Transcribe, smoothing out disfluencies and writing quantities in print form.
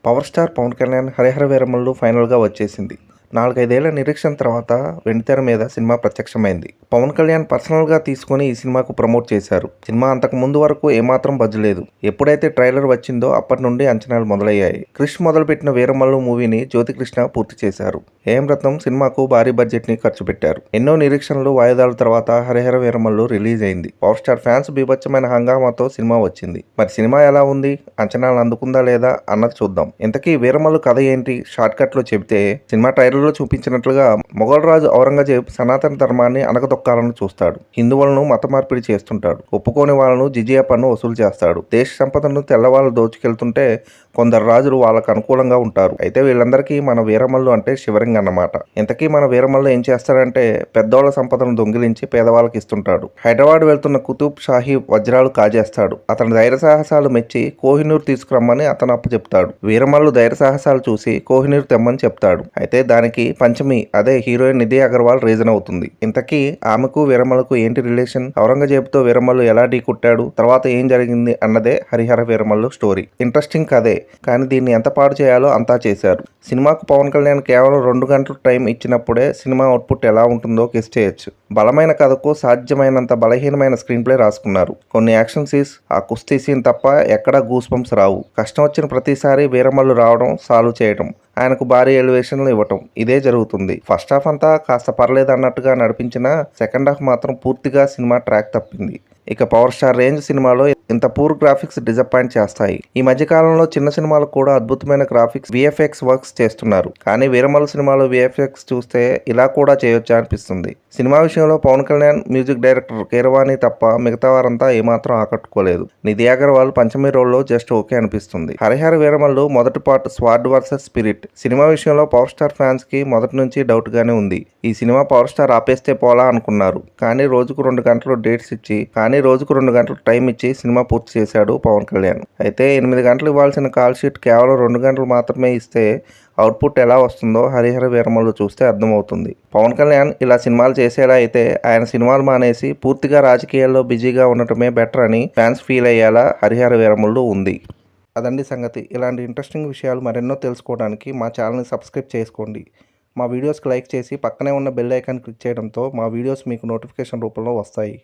Power star Pawan Kalyan 'Harihara Veeramallu' ఫైనల్‌గా వచ్చేసింది. 4, 5 ఏళ్ల నిరీక్షణ తర్వాత వెండితెర మీద సినిమా ప్రత్యక్షమైంది. పవన్ కళ్యాణ్ పర్సనల్‌గా తీసుకొని ఈ సినిమాకు ప్రమోట్ చేశారు. సినిమా అంతకు ముందు వరకు ఏమాత్రం బజ్ లేదు. ఎప్పుడైతే ట్రైలర్ వచ్చిందో అప్పటి నుండి అంచనాలు మొదలయ్యాయి. క్రిష్ మొదలుపెట్టిన 'వీరమల్లు' మూవీని జ్యోతికృష్ణ పూర్తి చేశారు. ఏఎం రత్నం సినిమాకు భారీ బడ్జెట్‌ని ఖర్చు పెట్టారు. ఎన్నో నిరీక్షణలు, వాయిదాల తర్వాత 'హరిహర వీరమల్లు' రిలీజ్ అయింది. పవర్ స్టార్ ఫ్యాన్స్ బీభత్సమైన హంగామాతో సినిమా వచ్చింది. మరి సినిమా ఎలా ఉంది? అంచనాలు అందుకుందా లేదా అన్నది చూద్దాం. ఇంతకీ 'వీరమల్లు' కథ ఏంటి? షార్ట్ కట్లో చెబితే సినిమా ట్రైలర్లో చూపించినట్లుగా మొఘల్ రాజు ఔరంగజేబ్ సనాతన ధర్మాన్ని అణగదొక్కాలని చూస్తాడు. హిందువులను మత మార్పిడి చేస్తుంటాడు. ఒప్పుకోని వాళ్ళను జిజియా పన్ను వసూలు చేస్తాడు. దేశ సంపదను తెల్లవాళ్ళు దోచుకెళ్తుంటే కొందరు రాజులు వాళ్ళకు అనుకూలంగా ఉంటారు. అయితే వీళ్ళందరికీ మన వీరమల్లు అంటే షివరింగ్ అన్నమాట. ఇంతకీ మన వీరమల్లు ఏం చేస్తాడంటే పెద్దోళ్ల సంపదను దొంగిలించి పేదవాళ్ళకి ఇస్తుంటాడు. హైదరాబాద్ వెళ్తున్న కుతుబ్ షాహీ వజ్రాలు కాజేస్తాడు. అతని ధైర్య సాహసాలు మెచ్చి కోహినూర్ తీసుకురమ్మని అతను అప్పచెప్తాడు. వీరమల్లు ధైర్య సాహసాలు చూసి కోహినూర్ తెమ్మని చెప్తాడు. అయితే దానికి పంచమి అదే హీరోయిన్ నిధి అగర్వాల్ రీజన్ అవుతుంది. ఇంతకీ ఆమెకు వీరమల్లుకు ఏంటి రిలేషన్? ఔరంగజేబుతో వీరమల్లు ఎలా ఢీకొట్టాడు? తర్వాత ఏం జరిగింది అన్నదే 'హరిహర వీరమల్లు' స్టోరీ. ఇంట్రెస్టింగ్ కథే, కానీ దీన్ని ఎంత పాడు చేయాలో అంతా చేశారు. సినిమాకు పవన్ కళ్యాణ్ కేవలం 2 గంటలు టైం ఇచ్చినప్పుడే సినిమా అవుట్పుట్ ఎలా ఉంటుందో గెస్ చేయొచ్చు. బలమైన కథకు సాధ్యమైనంత బలహీనమైన స్క్రీన్ ప్లే రాసుకున్నారు. కొన్ని యాక్షన్ సీన్స్, ఆ కుస్తీ సీన్ తప్ప ఎక్కడా గూస్ బంప్స్ రావు. కష్టం వచ్చిన ప్రతిసారి వీరమల్లు రావడం, సాల్వ్ చేయడం, ఆయనకు భారీ ఎలివేషన్లు ఇవ్వటం ఇదే జరుగుతుంది. ఫస్ట్ హాఫ్ అంతా కాస్త పర్లేదు అన్నట్టుగా నడిపించినా సెకండ్ హాఫ్ మాత్రం పూర్తిగా సినిమా ట్రాక్ తప్పింది. ఇక పవర్ స్టార్ రేంజ్ సినిమాలో ఇంత పూర్ గ్రాఫిక్స్ డిసప్పాయింట్ చేస్తాయి. ఈ మధ్య కాలంలో చిన్న సినిమాలకు కూడా అద్భుతమైన గ్రాఫిక్స్, విఎఫ్ఎక్స్ వర్క్స్ చేస్తున్నారు. కానీ వీరమల్లు సినిమాలో విఎఫ్ఎక్స్ చూస్తే ఇలా కూడా చేయొచ్చా అనిపిస్తుంది. సినిమా విషయంలో పవన్ కళ్యాణ్, మ్యూజిక్ డైరెక్టర్ కీరవాణి తప్ప మిగతా వారంతా ఏమాత్రం ఆకట్టుకోలేదు. నిధి అగర్వాల్ పంచమి రోల్లో జస్ట్ ఓకే అనిపిస్తుంది. 'హరిహర వీరమల్లు' మొదటి part sword versus spirit. Cinema విషయంలో పవర్ స్టార్ ఫ్యాన్స్ కి మొదటి నుంచి డౌట్ గానే ఉంది. ఈ సినిమా పవర్ స్టార్ ఆపేస్తే పోలా అనుకున్నారు. కానీ రోజుకు 2 గంటలు డేట్స్ ఇచ్చి రోజుకు 2 గంటలు టైం ఇచ్చి సినిమా పూర్తి చేశాడు పవన్ కళ్యాణ్. అయితే 8 గంటలు ఇవ్వాల్సిన కాల్ షీట్ కేవలం 2 గంటలు మాత్రమే ఇస్తే అవుట్పుట్ ఎలా వస్తుందో 'హరిహర వీరమల్లు' చూస్తే అర్థమవుతుంది. పవన్ కళ్యాణ్ ఇలా సినిమాలు చేసేలా అయితే ఆయన సినిమాలు మానేసి పూర్తిగా రాజకీయాల్లో బిజీగా ఉండటమే బెటర్ అని ఫ్యాన్స్ ఫీల్ అయ్యేలా 'హరిహర వీరమల్లు' ఉంది. అదండి సంగతి. ఇలాంటి ఇంట్రెస్టింగ్ విషయాలు మరెన్నో తెలుసుకోవడానికి మా ఛానల్ని సబ్స్క్రైబ్ చేసుకోండి. మా వీడియోస్కి లైక్ చేసి పక్కనే ఉన్న బెల్ ఐకాన్ క్లిక్ చేయడంతో మా వీడియోస్ మీకు నోటిఫికేషన్ రూపంలో వస్తాయి.